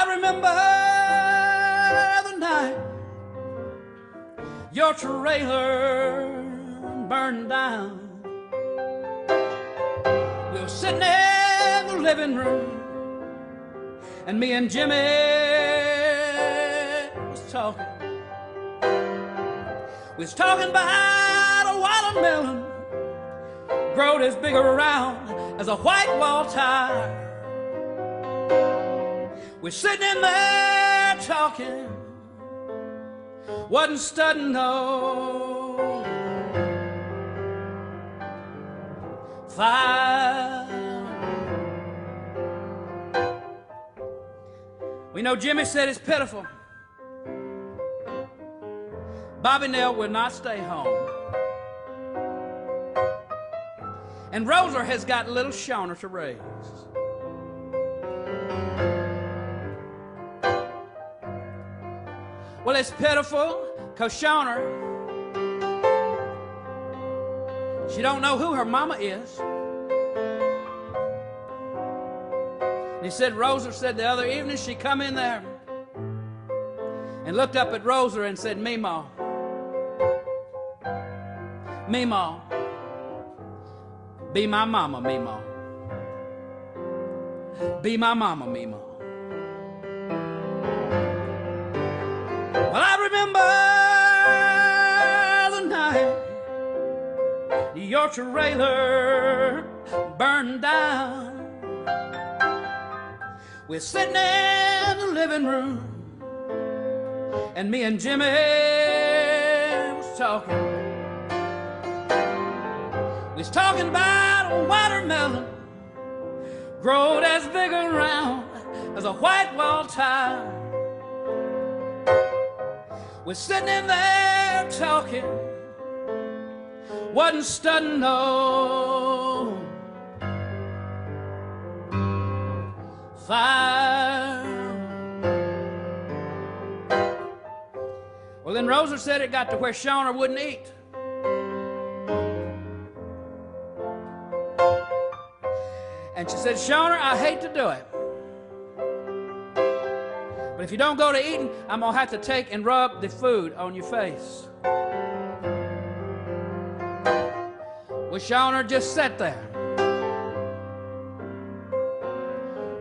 Remember the night your trailer burned down. We were sitting in the living room, and me and Jimmy was talking. We was talking about a watermelon growed as big around as a white wall tire. We're sitting in there talking, wasn't studying no fire. We know Jimmy said it's pitiful. Bobby Nell will not stay home. And Rosa has got little Shauna to raise. Well, it's pitiful, because Shauna, she don't know who her mama is. And he said, Rosa said the other evening she come in there and looked up at Rosa and said, Meemaw, Meemaw, be my mama, Meemaw. Be my mama, Meemaw. Well, I remember the night your trailer burned down. We're sitting in the living room, and me and Jimmy was talking. We was talking about a watermelon growed as big around as a white wall tire. We're sitting in there talking, wasn't studying no fire. Well, then Rosa said it got to where Shauna wouldn't eat. And she said, Shauna, I hate to do it, but if you don't go to eating, I'm going to have to take and rub the food on your face. Well, Shauna just sat there.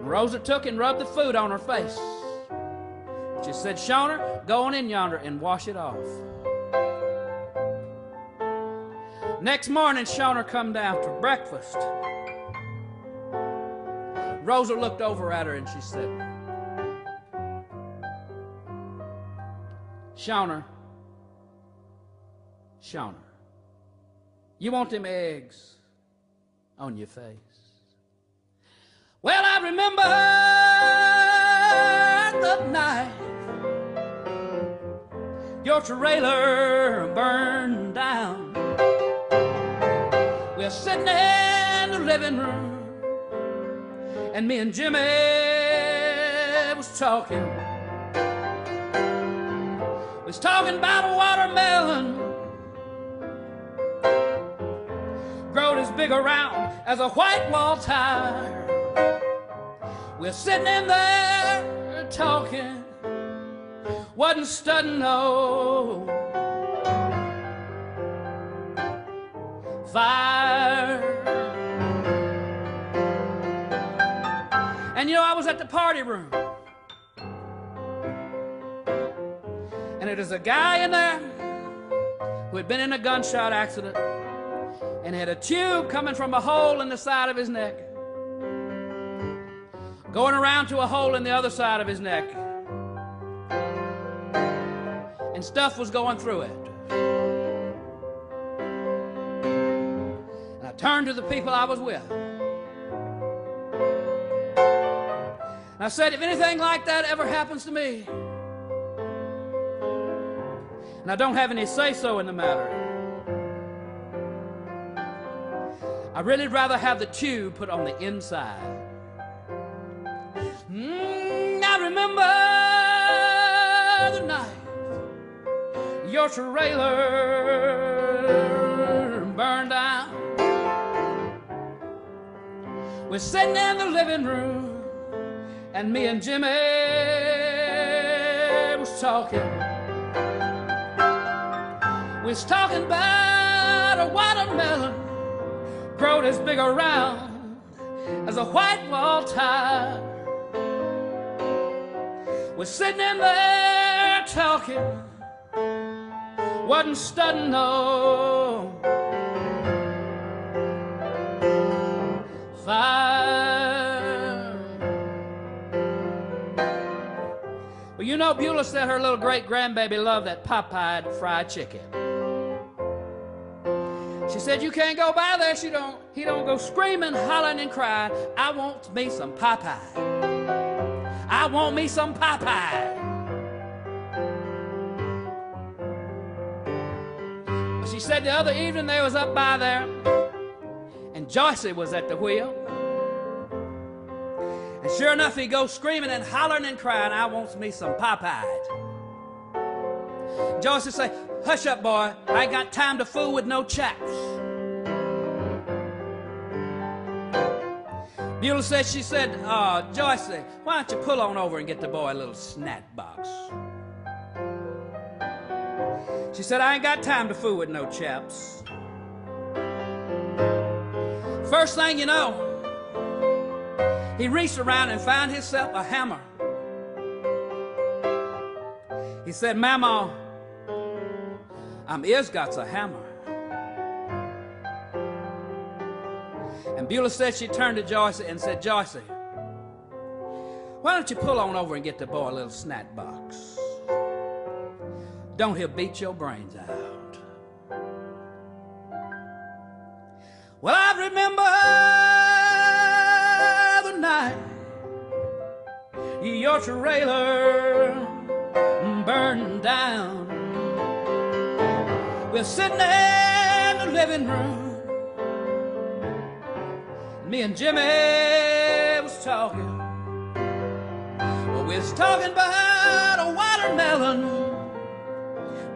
Rosa took and rubbed the food on her face. She said, Shauna, go on in yonder and wash it off. Next morning, Shauna come down for breakfast. Rosa looked over at her and she said, Shauna, Shauna, you want them eggs on your face? Well, I remember the night your trailer burned down. We're sitting in the living room, and me and Jimmy was talking. We was talking about a watermelon growed as big around as a white wall tire. We're sitting in there talking, wasn't studying no fire. And you know, I was at the party room, and there's a guy in there who had been in a gunshot accident and had a tube coming from a hole in the side of his neck, going around to a hole in the other side of his neck. and stuff was going through it. And I turned to the people I was with. And I said, if anything like that ever happens to me, and I don't have any say-so in the matter, I'd really rather have the tube put on the inside. I remember the night your trailer burned down. We're sitting in the living room, and me and Jimmy was talking. We was talking about a watermelon growed as big around as a white wall tile. We're sitting in there talking, wasn't studying no fire. Well, you know, Beulah said her little great-grandbaby loved that Popeye fried chicken. She said, you can't go by there. He don't go screaming, hollering, and crying. I want me some Popeye. I want me some Popeye. But she said the other evening they was up by there, and Joycey was at the wheel. And sure enough, he goes screaming and hollering and crying, I want me some Popeye. Joycey say, hush up, boy. I ain't got time to fool with no chaps. Beulah said, she said, Joycey, why don't you pull on over and get the boy a little snack box? She said, I ain't got time to fool with no chaps. First thing you know, he reached around and found himself a hammer. He said, Mama, ears got a hammer. And Beulah said she turned to Joycey and said, Joycey, why don't you pull on over and get the boy a little snack box? Don't he'll beat your brains out. Well, I remember the night your trailer burned down. We're sitting in the living room. Me and Jimmy was talking. Well, we was talking about a watermelon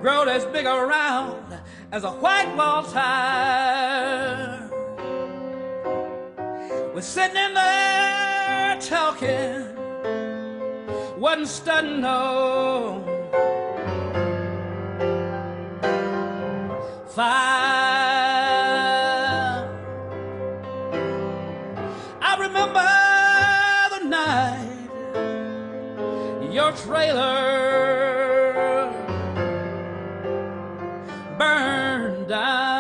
growed as big around as a white wall tire. We're sitting in there talking, wasn't studying no fire. I remember the night your trailer burned down.